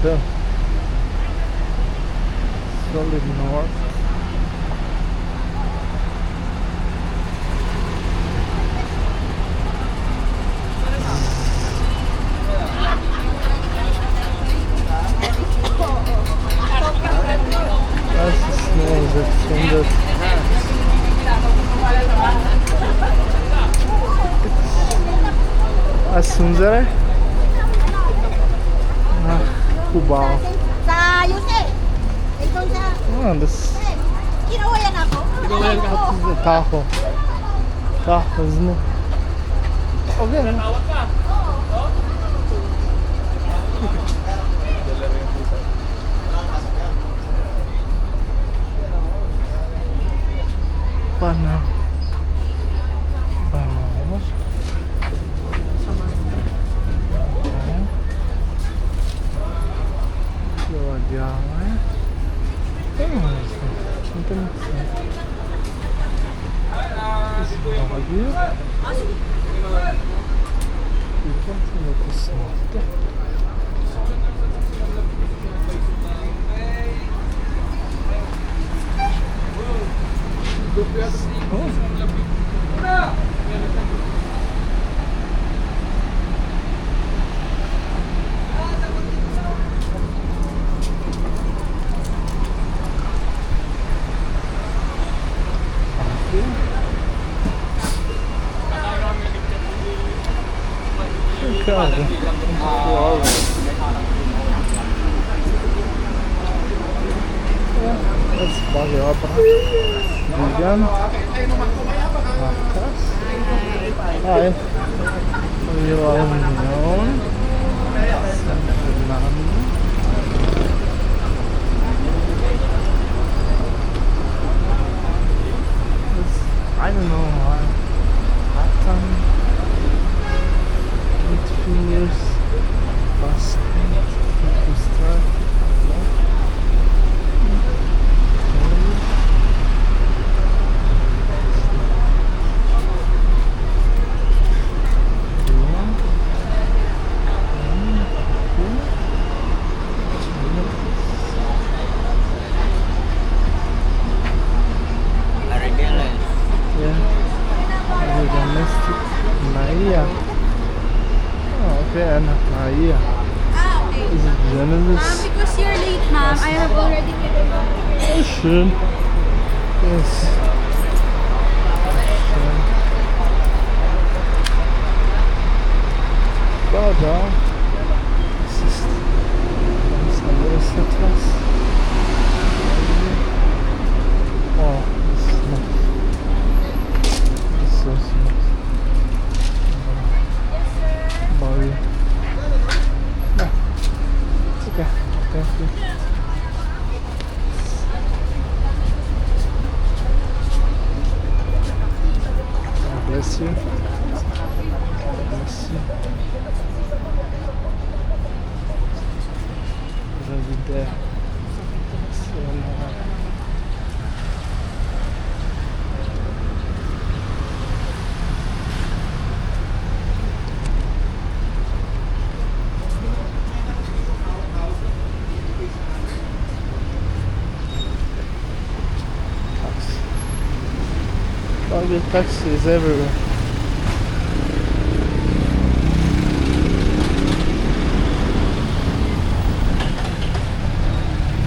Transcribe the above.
still. Solid north. That's the snow that's from the Asunzare? Cubao. Sa Yuse. Ito sa... Oh, this Kinawayan ako. is the taco. Taco, isn't it? Okay. Pana. Vamos. Ладьяла. Cara, that's Baguio Vegan. Hi. You are known. I don't know why. Years past to start. Yeah, domestic Maria. Okay, Maria. Okay. Is it Genesis? Because you're late, ma'am, I have already given you. Oh, sure. Yes. Bow down. This is some settlers. Oh, this is nice. This is so nice. Maria. No, it's okay. Thank you. God bless you. God bless you. Right there. So, Baguio taxis everywhere.